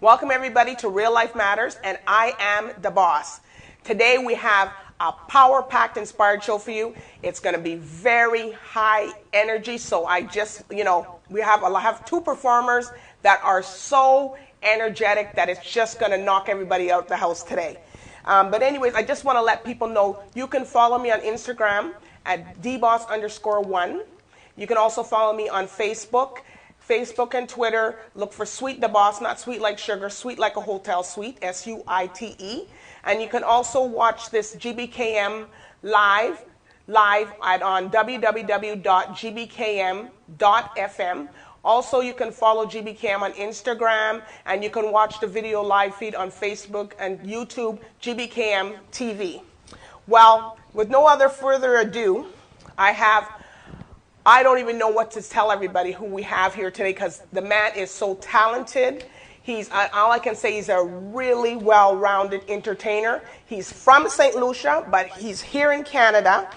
Welcome everybody to Real Life Matters, and I am DBoss. Today we have a power-packed, inspired show for you. It's going to be very high energy, so I just, we have two performers that are so energetic that it's just going to knock everybody out the house today. But anyways, I just want to let people know you can follow me on Instagram at DBoss_1. You can also follow me on Facebook and Twitter. Look for Suitedboss, not sweet like sugar, sweet like a hotel suite, S-U-I-T-E. And you can also watch this GBKM live on www.gbkm.fm. Also, you can follow GBKM on Instagram, and you can watch the video live feed on Facebook and YouTube, GBKM TV. Well, with no other further ado, I don't even know what to tell everybody who we have here today because the man is so talented. All I can say, he's a really well-rounded entertainer. He's from St. Lucia, but he's here in Canada,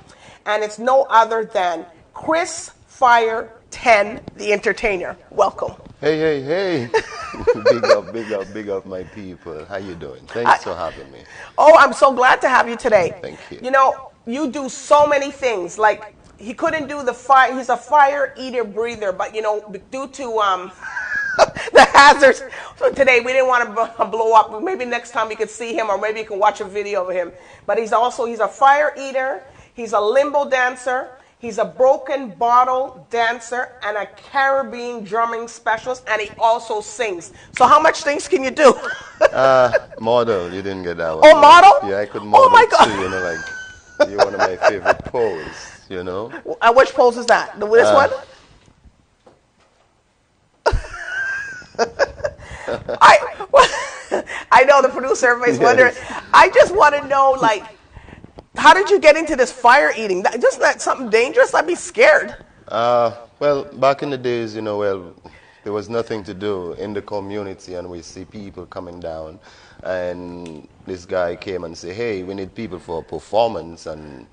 and it's no other than Chris Fire 10, the entertainer. Welcome. Hey. big up, my people. How you doing? Thanks for having me. Oh, I'm so glad to have you today. Thank you. You do so many things. Like, he couldn't do the fire. He's a fire eater, breather, but, due to the hazards. So today we didn't want to blow up. Maybe next time you could see him, or maybe you can watch a video of him. But he's a fire eater. He's a limbo dancer. He's a broken bottle dancer and a Caribbean drumming specialist, and he also sings. So how much things can you do? Model. You didn't get that one. Oh, model? Yeah, I could model. Oh my God. Too, you're one of my favorite poses, And which pose is that? This one? I know the producer, everybody's wondering. I just want to know, how did you get into this fire eating? Isn't that something dangerous? I'd be scared. Well, back in the days, there was nothing to do in the community, and we see people coming down, and this guy came and said, hey, we need people for a performance, and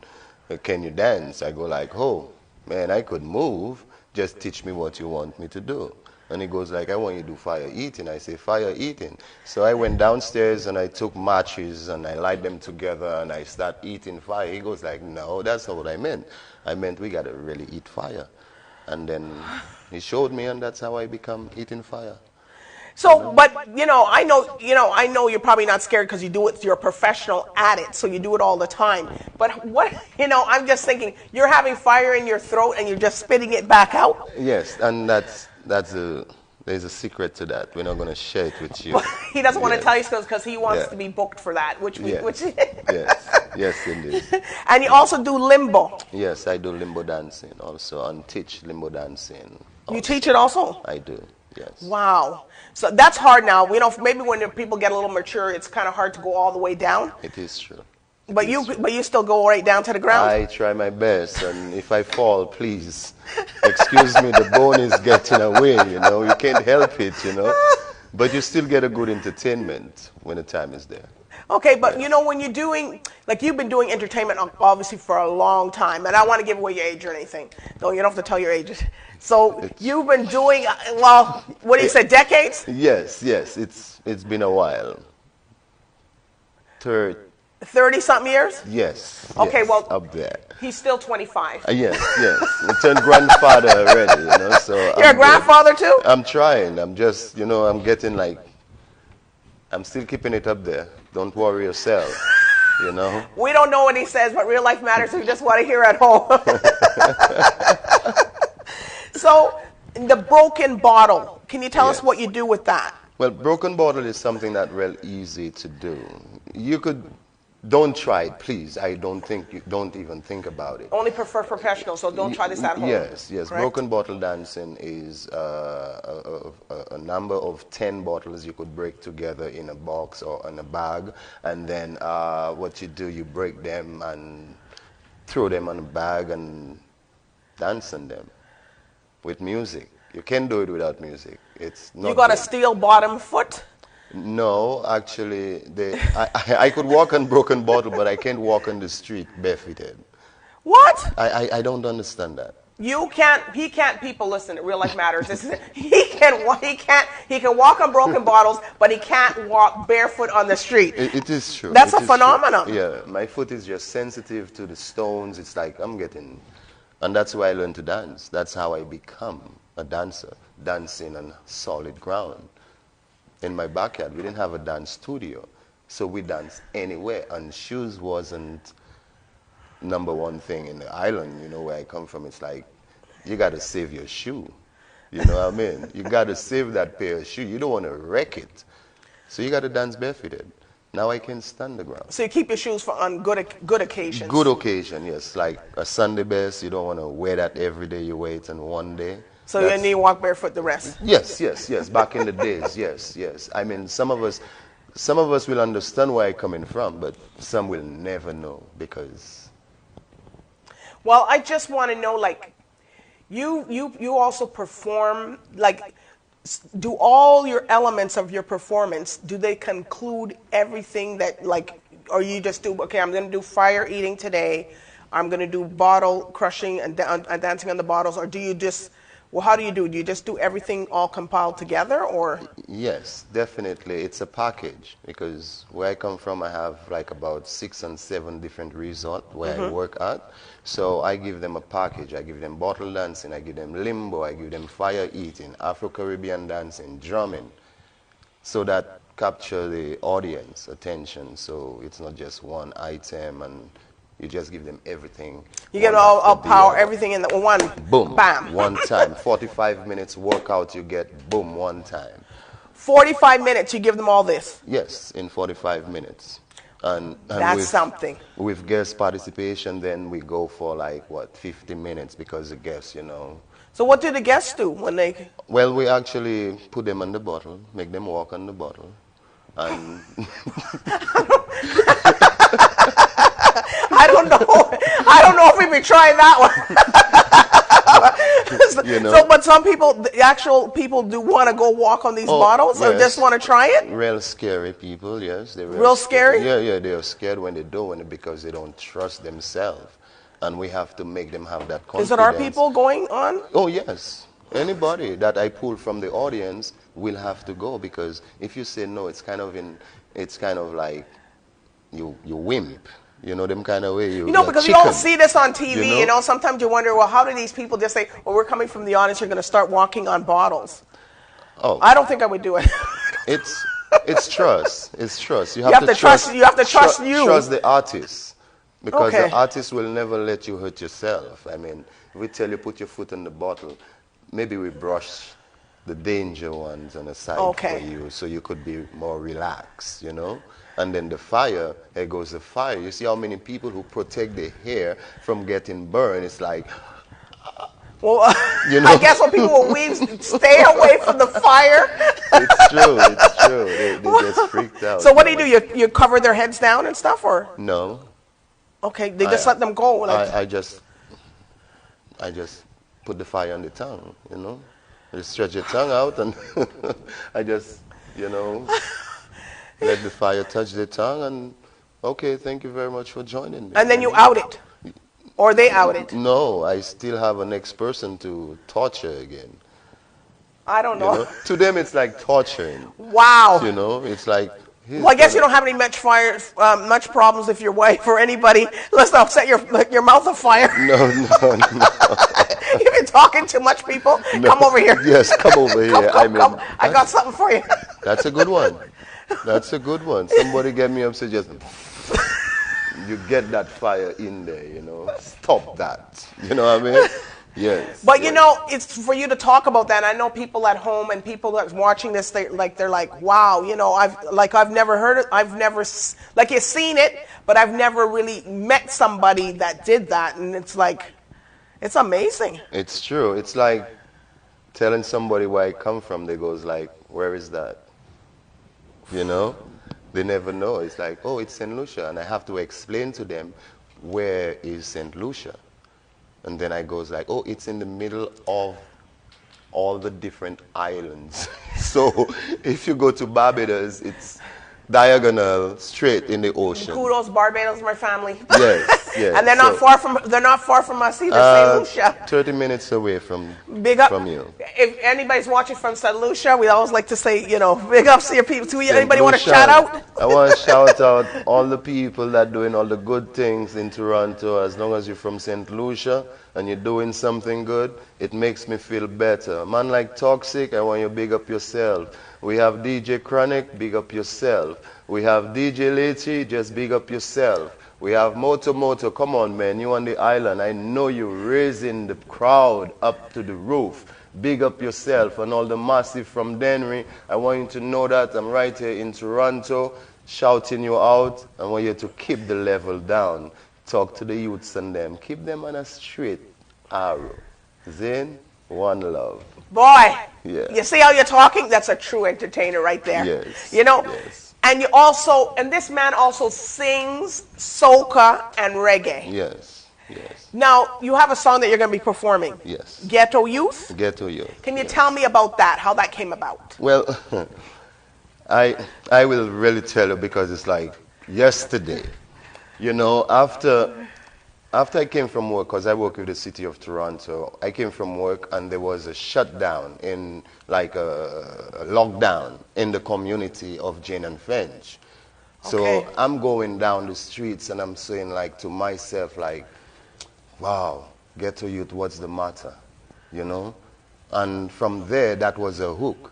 can you dance? I go like, oh, man, I could move. Just teach me what you want me to do. And he goes like, I want you to do fire eating. I say, fire eating. So I went downstairs and I took matches and I light them together and I start eating fire. He goes like, no, that's not what I meant. I meant we got to really eat fire. And then he showed me, and that's how I become eating fire. So, but, I know you're probably not scared because you do it, you're a professional at it, so you do it all the time. But what, I'm just thinking, you're having fire in your throat and you're just spitting it back out? Yes, and there's a secret to that. We're not going to share it with you. He doesn't want to tell you because he wants to be booked for that, Yes, indeed. And you also do limbo. Yes, I do limbo dancing also, and teach limbo dancing also. You teach it also? I do, yes. Wow. So that's hard now. Maybe when people get a little mature, it's kind of hard to go all the way down. It is true. But you still go right down to the ground? I try my best, and if I fall, please, excuse me, the bone is getting away, you can't help it, But you still get a good entertainment when the time is there. Okay, but when you're doing, you've been doing entertainment obviously for a long time, and I don't want to give away your age or anything. No, you don't have to tell your ages. So you've been doing, what do you say, decades? Yes, it's been a while. 30-something years? Yes. Okay, well, up there. He's still 25. Yes. I turned grandfather already, so. You're a grandfather too? I'm trying. I'm just, I'm getting I'm still keeping it up there. Don't worry yourself, We don't know what he says, but real life matters if you just want to hear at home. So, the broken bottle, can you tell us what you do with that? Well, broken bottle is something that's real easy to do. Don't try it, please. Don't even think about it. Only prefer professionals, so don't try this at home. Yes. Correct? Broken bottle dancing is a number of 10 bottles you could break together in a box or in a bag, and then what you do, you break them and throw them on a bag and dance on them with music. You can't do it without music. It's not. You got good. a steel bottom foot? No, actually, I could walk on broken bottle, but I can't walk on the street barefooted. What? I don't understand that. He can't. People listen. Real life matters. He can walk on broken bottles, but he can't walk barefoot on the street. It is true. That's a phenomenon. True. Yeah, my foot is just sensitive to the stones. It's like and that's why I learned to dance. That's how I become a dancer, dancing on solid ground. In my backyard, we didn't have a dance studio, so we danced anywhere, and shoes wasn't number one thing in the island, where I come from. It's like, you got to save your shoe. You know what I mean? You got to save that pair of shoes. You don't want to wreck it. So you got to dance barefooted. Now I can stand the ground. So you keep your shoes for on good occasions? Good occasion, yes. Like a Sunday best, you don't want to wear that every day. You wear it on one day. So you need to walk barefoot the rest? Yes. Back in the days, yes. I mean, some of us will understand where I'm coming from, but some will never know because... Well, I just want to know, like, you also perform, like, do all your elements of your performance, do they conclude everything that, like, or you just do, okay, I'm going to do fire eating today, I'm going to do bottle crushing and dancing on the bottles, or do you just... Well, how do you do? Do you just do everything all compiled together, or? Yes, definitely. It's a package because where I come from, I have like about 6 and 7 different resorts where I work at. So I give them a package. I give them bottle dancing. I give them limbo. I give them fire eating, Afro-Caribbean dancing, drumming, so that capture the audience attention. So it's not just one item and you just give them everything. You get all power, everything in the one. Boom. Bam. One time. 45 minutes workout, you get boom, one time. 45 minutes, you give them all this? Yes, in 45 minutes. And that's something. With guest participation, then we go for 50 minutes because the guests, So what do the guests do when they... Well, we actually put them on the bottle, make them walk on the bottle. And... I don't know if we've been trying that one. So, but some people, the actual people, do want to go walk on these bottles, or just want to try it. Real scary people, yes. They're real scary. Yeah, they are scared when they do it because they don't trust themselves, and we have to make them have that confidence. Is it our people going on? Oh yes. Anybody that I pull from the audience will have to go, because if you say no, it's kind of like you wimp. Them kind of way. Because you don't see this on TV. Sometimes you wonder, well, how do these people just say, well, we're coming from the audience, you're going to start walking on bottles? Oh, I don't think I would do it. It's trust. It's trust. You have to trust. You have to trust you. Trust the artist, because the artist will never let you hurt yourself. I mean, we tell you put your foot in the bottle, maybe we brush the danger ones on the side for you, so you could be more relaxed. And then the fire, there goes the fire. You see how many people who protect their hair from getting burned? It's like, well, I guess when people will weave, stay away from the fire. It's true. They get freaked out. So what do? You cover their heads down and stuff, or? No. Okay, they just let them go. I just put the fire on the tongue, You stretch your tongue out, and I just, let the fire touch the tongue, and okay, thank you very much for joining me. And then you out it, or they out it. No, I still have a next person to torture again. I don't know. To them, it's like torturing. Wow. It's like. Well, I guess you don't have any much problems if your wife or anybody. Let's not set your mouth afire. No. You've been talking too much, people. No. Come over here. Yes, come over here. Come. I got something for you. That's a good one. Somebody get me upset, just you get that fire in there, Stop that. You know what I mean? Yes. But it's for you to talk about that. I know people at home and people that's watching this, they're like, wow, I've never heard it. I've never you've seen it, but I've never really met somebody that did that, and it's like, it's amazing. It's true. It's like telling somebody where I come from. They goes like, where is that? They never know. It's like, oh, it's St. Lucia. And I have to explain to them, where is St. Lucia? And then I goes like, oh, it's in the middle of all the different islands. So if you go to Barbados, diagonal, straight in the ocean. Kudos, Barbados, my family. Yes, yes. And they're not far from us either, St. Lucia. 30 minutes away from Big up from you. If anybody's watching from St. Lucia, we always like to say, big ups to your people. Anybody want to Lucia, shout out? I want to shout out all the people that doing all the good things in Toronto. As long as you're from St. Lucia and you're doing something good, it makes me feel better. Man like Toxic, I want you to big up yourself. We have DJ Chronic, big up yourself. We have DJ Lechi, just big up yourself. We have Moto, come on man, you on the island. I know you're raising the crowd up to the roof. Big up yourself. And all the massive from Denry, I want you to know that I'm right here in Toronto, shouting you out. I want you to keep the level down. Talk to the youths and them. Keep them on a straight arrow. Zin, one love. Boy, Yeah. You see how you're talking? That's a true entertainer right there. Yes. Yes. And this man also sings soca and reggae. Yes, yes. Now, you have a song that you're going to be performing. Yes. Ghetto Youth? Ghetto Youth. Can you tell me about that, how that came about? Well, I will really tell you because it's like yesterday. After I came from work, because I work with the city of Toronto, I came from work and there was a shutdown like a lockdown in the community of Jane and Finch. So Okay. I'm going down the streets and I'm saying to myself wow, ghetto youth, what's the matter? And from there, that was a hook.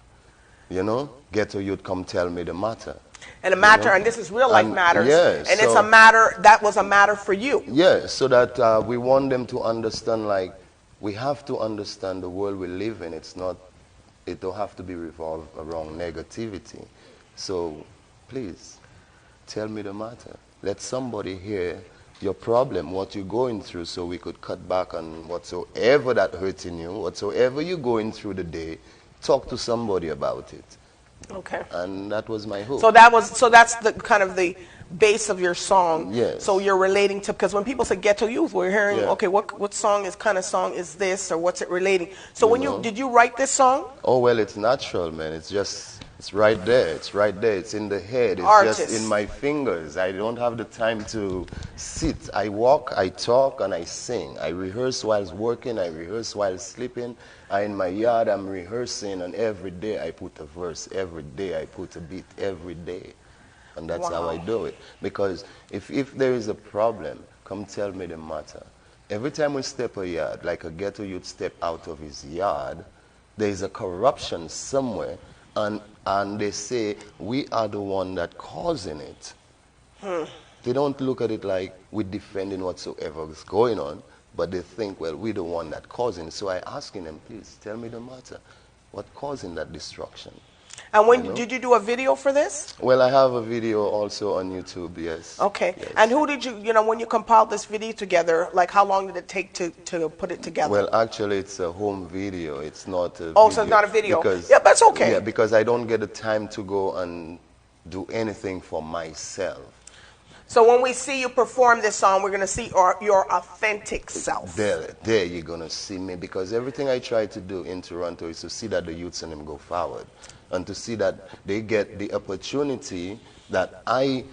Ghetto youth, come tell me the matter. And a matter, and this is real life matters. Yes, and it's a matter, that was a matter for you. Yeah, so that we want them to understand, we have to understand the world we live in. It don't have to be revolved around negativity. So please, tell me the matter. Let somebody hear your problem, what you're going through, so we could cut back on whatsoever that hurting you, whatsoever you're going through the day, talk to somebody about it. Okay. And that was my hope. So that's the kind of the base of your song. Yes. So you're relating to, because when people say ghetto youth, we're hearing, Yeah. okay, what kind of song is this, or what's it relating? So did you write this song? Oh, well, it's natural, man. It's right there. It's right there. It's in the head. It's Artist. just in my fingers. I don't have the time to sit. I walk, I talk, and I sing. I rehearse while working. I rehearse while sleeping. In my yard, I'm rehearsing, and every day I put a verse. Every day I put a beat. Every day. And that's how I do it. Because if there is a problem, come tell me the matter. Every time we step a yard, like a ghetto youth step out of his yard, there is a corruption somewhere. And they say, we are the one that causing it. They don't look at it like we're defending whatsoever is going on, but they think, well, we're the one that causing it. So I asking them, please, tell me the matter. What causing that destruction? And did you do a video for this? Well, I have a video also on YouTube, yes. Okay. Yes. And who did you, when you compiled this video together, how long did it take to put it together? Well, actually, it's a home video. It's not a video. Oh, so it's not a video. Because, yeah, that's okay. Yeah, because I don't get the time to go and do anything for myself. So when we see you perform this song, we're going to see your authentic self. There you're going to see me, because everything I try to do in Toronto is to see that the youths and them go forward, and to see that they get the opportunity that I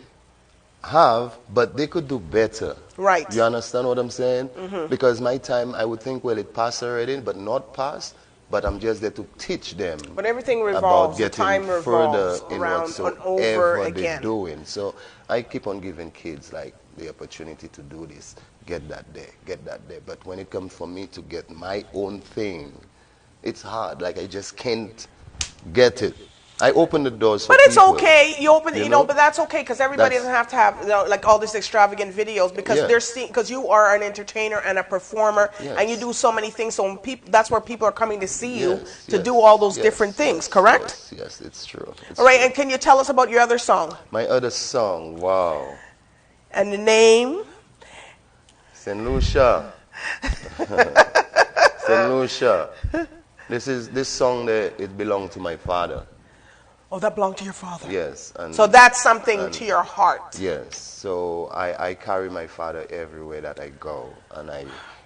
have, but they could do better. Right. You understand what I'm saying? Mm-hmm. Because my time, I would think, well, it passed already, but not passed. But I'm just there to teach them. But everything revolves, about getting time revolves further in around and over whatsoever again. they're doing. So I keep on giving kids the opportunity to do this, get that there, get that there. But when it comes for me to get my own thing, it's hard. I just can't get it. I open the doors for But it's people. okay. You open, but that's okay, because everybody doesn't have to have all these extravagant videos, because they're seeing, because you are an entertainer and a performer, and you do so many things. So that's where people are coming to see you to do all those different things. Correct? Yes, it's true. All right, and can you tell us about your other song? My other song, wow. And the name? St. Lucia. St. Lucia. This song there, it belonged to my father. Oh, that belonged to your father. Yes. So that's something to your heart. Yes. So I carry my father everywhere that I go, and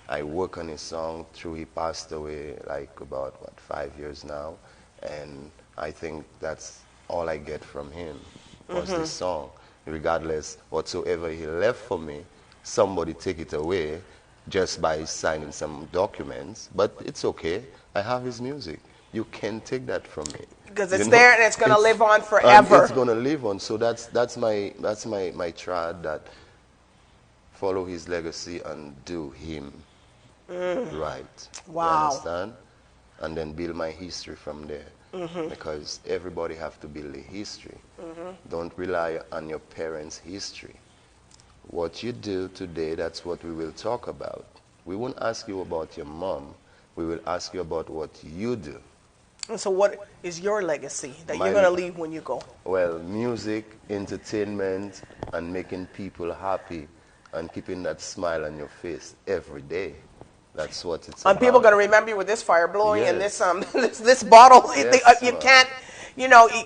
I work on his song through. He passed away about 5 years now, and I think that's all I get from him. was this song. Regardless, whatsoever he left for me, somebody take it away just by signing some documents. But it's okay. I have his music. You can't take that from me. Because it's there and it's going to live on forever. It's going to live on. So that's my trad, that follow his legacy and do him right. Wow. You understand? And then build my history from there. Because everybody have to build a history. Don't rely on your parents' history. What you do today, that's what we will talk about. We won't ask you about your mom. We will ask you about what you do. And so what is your legacy that you're going to leave when you go? Well, music, entertainment, and making people happy and keeping that smile on your face every day. That's what it's about. And people are going to remember you with this fire blowing and this this bottle. Yes, you can't,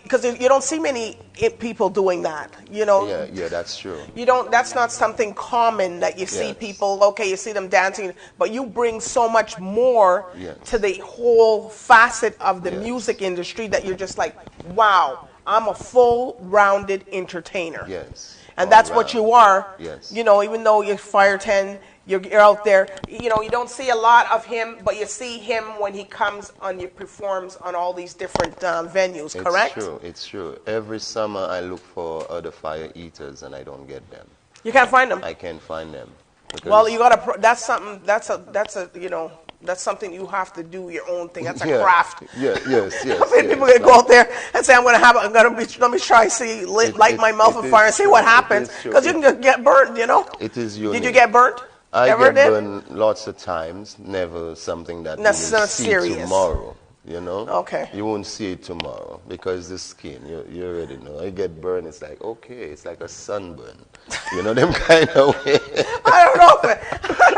because you don't see many people doing that. Yeah, that's true. You don't. That's not something common that you see people. Okay, you see them dancing, but you bring so much more to the whole facet of the music industry that you're just like, wow, I'm a full-rounded entertainer. Yes. And that's what you are. Yes. Even though you're Fire 10, you're out there. You don't see a lot of him, but you see him when he comes on, he performs on all these different venues, correct? It's true. Every summer I look for other fire eaters and I don't get them. You can't find them? I can't find them. Well, you got to, that's something, that's something you have to do your own thing. That's a craft. Yes. People are going to go out there and say, let me try, light my mouth on fire and see what happens. Because you can just get burnt, It is unique. Did you get burnt? I get burned lots of times, never something that you will see serious. Tomorrow. Okay. You won't see it tomorrow because the skin, you already know. I get burned, it's like, okay, it's like a sunburn. Them kind of way. I don't know.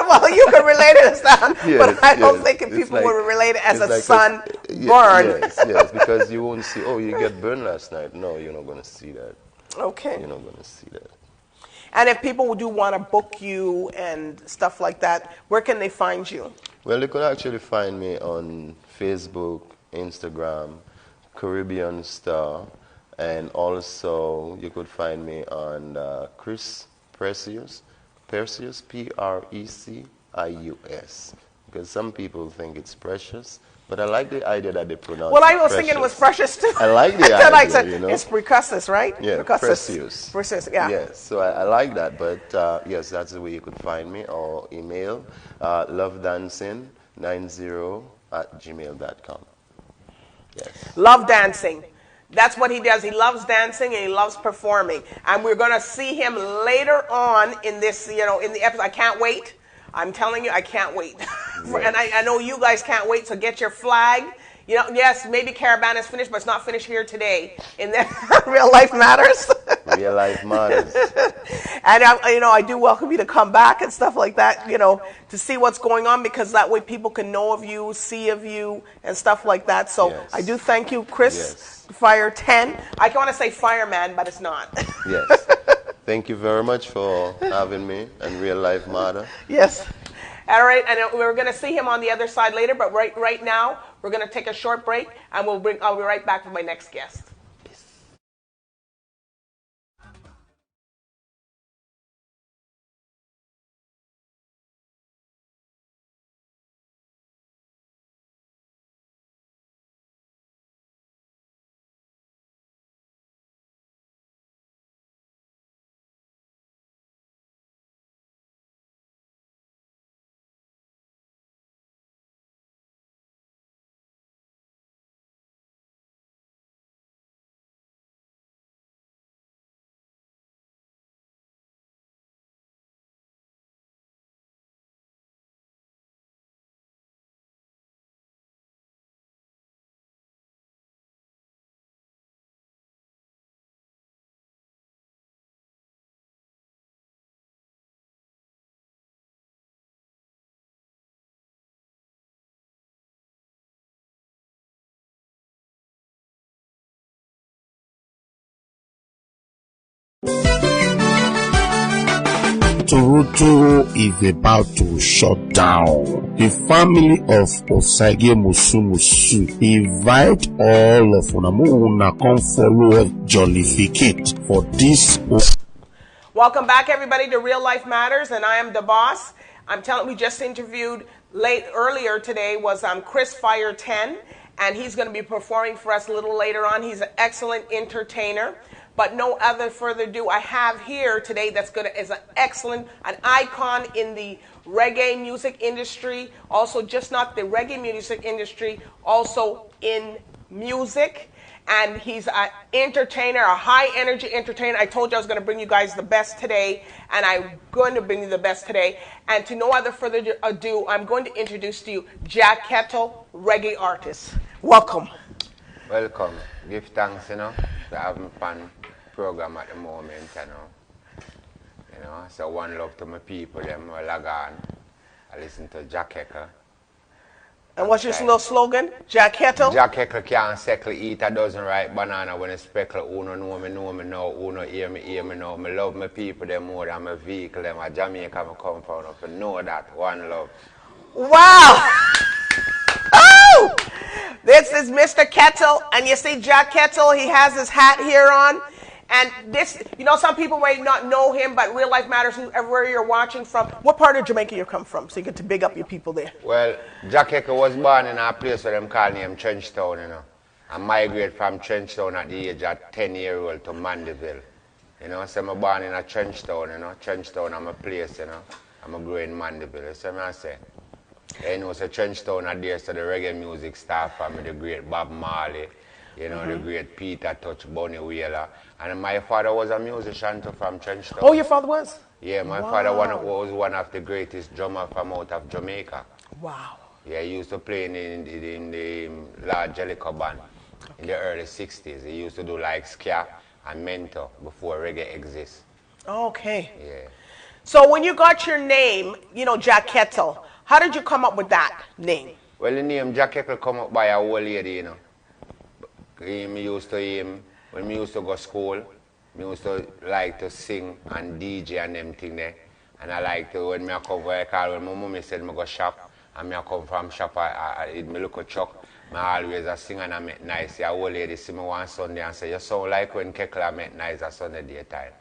Well, you can relate it as that, but I don't think people would relate it as a sunburn. Yes, because you won't see, oh, you get burned last night. No, you're not going to see that. Okay. You're not going to see that. And if people do want to book you and stuff like that, where can they find you? Well, they could actually find me on Facebook, Instagram, Caribbean Star, and also you could find me on Chris Precious, Precious, Precious, because some people think it's precious, but I like the idea that they pronounce it. Well, I was thinking it was precious too. I like the idea, It's precocious, right? Yeah, Precious. Precious, yeah. Yes, so I like that, but yes, that's the way you could find me, or email lovedancing90@gmail.com. Yes. Love dancing. That's what he does. He loves dancing and he loves performing. And we're going to see him later on in this, in the episode. I can't wait. I'm telling you, I can't wait. And I know you guys can't wait, so get your flag. Yes, maybe Caravan is finished, but it's not finished here today. In Real Life Matters. Real Life Matters. And, I do welcome you to come back and stuff like that, to see what's going on, because that way people can know of you, see of you, and stuff like that. So I do thank you, Chris, Fire 10. I want to say Fireman, but it's not. Yes. Thank you very much for having me and Real Life Matter. Yes. All right, and we're going to see him on the other side later, but right now we're going to take a short break, and I'll be right back with my next guest. Torotoro is about to shut down. The family of Osage Musumusu invite all of una come follow up jollificate for this. Welcome back, everybody, to Real Life Matters, and I am DBoss. I'm telling we just interviewed earlier today was Chris Fire 10, and he's going to be performing for us a little later on. He's an excellent entertainer. But no other further ado, I have here today is an icon in the reggae music industry. Also, just not the reggae music industry, also in music. And he's an entertainer, a high energy entertainer. I told you I was going to bring you guys the best today, and I'm going to bring you the best today. And to no other further ado, I'm going to introduce to you Jah Kettle Reggae artist. Welcome. Welcome. Give thanks, to having fun program at the moment, So one love to my people, them will log on. I listen to Jah Kettle. And what's your little slogan? Jah Kettle? Jah Kettle can't settle, eat a dozen ripe banana when it's speckle. Uno know me now. Uno hear me now. Me love my people, them more than my vehicle, them. A Jamaica, I come from. If you know that, one love. Wow! Oh! This is Mr. Kettle, and you see Jah Kettle, he has his hat here on. And this, some people may not know him, but Real Life Matters, wherever you're watching from. What part of Jamaica you come from? So you get to big up your people there. Well, Jah Kettle was born in a place where them call him Trenchtown, I migrated from Trenchtown at the age of 10-year-old to Mandeville. So I'm born in a Trenchtown, Trenchtown, I'm a place, I'm a growing in Mandeville. So I say. So Trenchtown are there, so the reggae music started from the great Bob Marley, the great Peter Touch, Bunny Wheeler. And my father was a musician too from Trenchtown. Oh, your father was? Yeah, my father was one of the greatest drummers from out of Jamaica. Wow. Yeah, he used to play in the large Jellicoe band in the early 60s. He used to do like ska and mentor before reggae exists. Okay. Yeah. So when you got your name, Jah Kettle, how did you come up with that name? Well, the name Jah Kettle come up by a old lady, When we used to go to school, we used to like to sing and DJ and them thing there. And I like to, when I come for a car, when my mommy said I go shop, and I come from shop, I look a truck, I always sing and I make nice. The old lady see me one Sunday and say, you sound like when Kettle I make nice at Sunday daytime.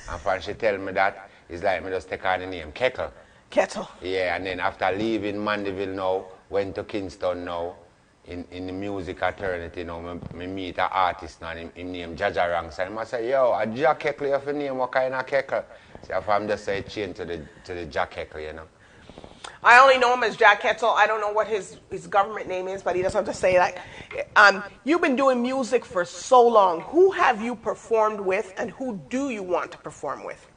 And when she tell me that, it's like me just take on the name Kettle. Kettle. Yeah, and then after leaving Mandeville now, went to Kingston now, in the music eternity now, me meet an artist now, him name Jaja Ranks, and I say, yo, a Jah Kettle, you have a name, what kind of Kettle? So if I'm just say change to the Jah Kettle, I only know him as Jah Kettle. I don't know what his government name is, but he doesn't have to say that. You've been doing music for so long. Who have you performed with, and who do you want to perform with?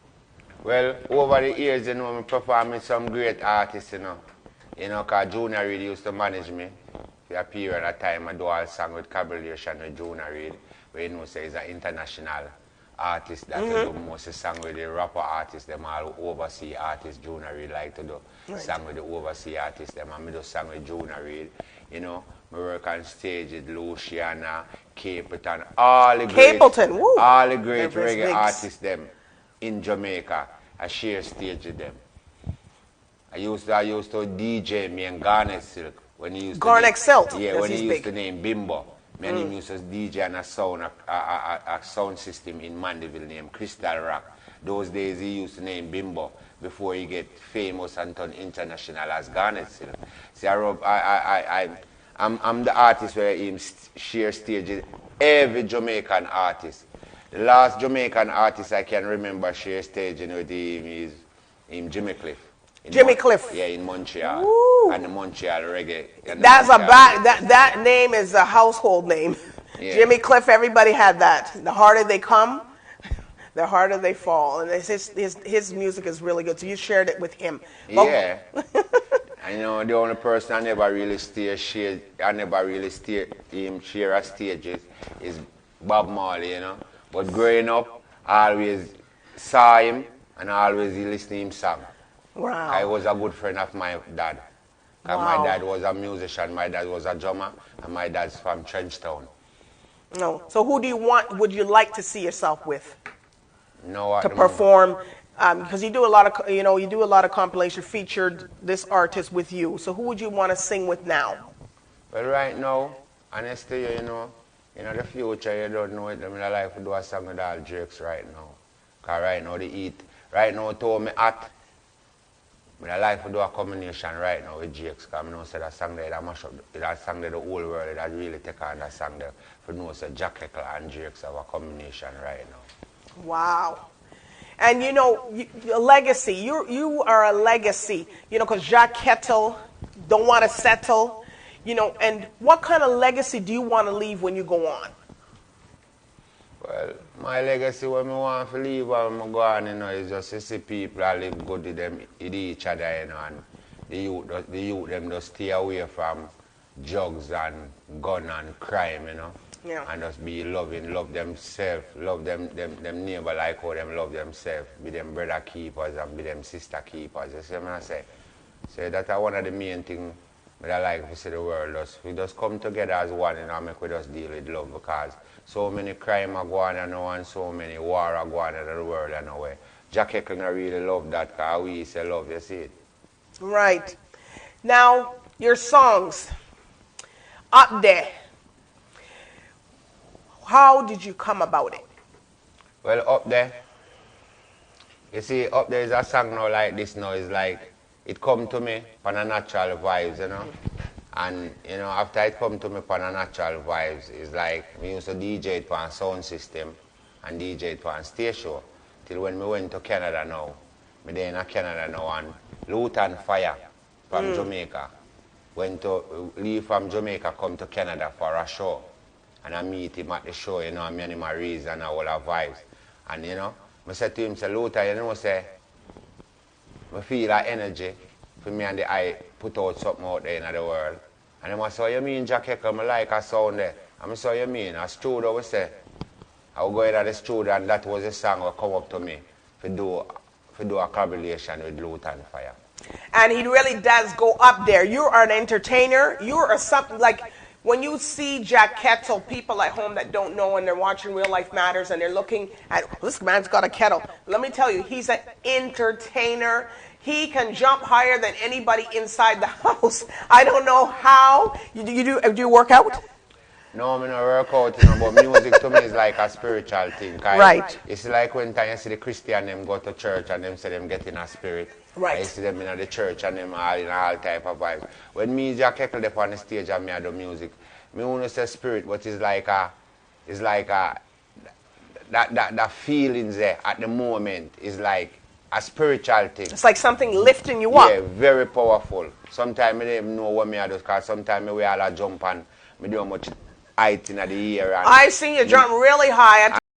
Well, over the years, I perform with some great artists, because Junior Reid used to manage me. For a period of time, I do all song with collaboration with Junior Reid, where say he's an international artist that do most of song with the rapper artists, them all overseas artists. Junior Reid like to do song with the overseas artists, them and me do song with Junior Reid. I work on stage with Luciana, Capleton, all the great reggae artists, them in Jamaica. I share stage with them. I used to DJ me and Garnet Silk when he used Garnet Silk. Yeah, when he used to name Bimbo. Me and him used to DJ on a sound system in Mandeville named Crystal Rock. Those days he used to name Bimbo before he get famous and turn international as Garnet Silk. See, I'm the artist where he share stage with every Jamaican artist. The last Jamaican artist I can remember share staging with him is Jimmy Cliff. Jimmy Cliff. Yeah, in Montreal. Ooh. And the Montreal reggae. That's that name is a household name. Yeah. Jimmy Cliff, everybody had that. The harder they come, the harder they fall. And his music is really good. So you shared it with him. Yeah. I know the only person I never really share a stage is Bob Marley, But growing up, I always saw him and I always listened to him song. Wow. I was a good friend of my dad. Wow. My dad was a musician, my dad was a drummer, and my dad's from Trenchtown. No. So who would you like to see yourself with? No, to perform Because you do a lot of, you do a lot of compilation featured this artist with you. So who would you want to sing with now? Well, right now, honestly, in the future, you don't know it. I mean, I like to do a song with all Drakes right now. Because right now, they eat. Right now, told me hot. But I like to do a combination right now with Drakes. Because I know that song there, that mash up, that song there, the whole world, that really take on that song there. For know that Jah Kettle and Drakes have a combination right now. Wow. And a legacy. You are a legacy. Because Jah Kettle don't want to settle. And what kind of legacy do you want to leave when you go on? Well, my legacy when I want to leave when I go on, is just to see people that live good with them, with each other, and the youth them just stay away from drugs and gun and crime, Yeah. And just be loving, love themselves, love them neighbor like how them love themselves, be them brother keepers and be them sister keepers. You see what I say? So that's one of the main things that I like to see the world does. We just come together as one and make we just deal with love, because so many crime are going on now and so many war are going on in the world and way. Jah Kettle really love that, because we say love, you see it? Right. Now, your songs, Up There. How did you come about it? Well, Up There, you see, Up There is a song now like this now, is like, it come to me on a natural vibes, And, after it come to me on a natural vibes, it's like, we used to DJ it on sound system and DJ it on stage show. Till when we went to Canada now, me there in Canada now, and Lutan Fire from Jamaica, leave from Jamaica, come to Canada for a show. And I meet him at the show, and me and him are raised and all our vibes. And, I said to him, say, Lutan, say, I feel that energy for me and the eye put out something out there in the world. And I said, you mean Jah Kettle, I like a sound there. And I said, you mean? A studio, we say, I will go into the studio and that was the song that come up to me to do a collaboration with Lutan Fire. And he really does go up there. You are an entertainer. You are something like, when you see Jah Kettle, people at home that don't know and they're watching Real Life Matters and they're looking at, this man's got a kettle. Let me tell you, he's an entertainer. He can jump higher than anybody inside the house. I don't know how. Do you work out? No, I don't work out, but music to me is like a spiritual thing. Right. It's like when you see the Christian, them go to church and them say them get in a spirit. Right. I see them in the church and them all in all type of vibes. When me, Jah Kettle, up on the stage and me I do music, me want to say spirit, but it's like that feelings there at the moment is like a spiritual thing. It's like something lifting you up. Yeah, very powerful. Sometimes I don't even know what me I do, because sometimes we all jump and me do much height in the air. And I seen you jump really high.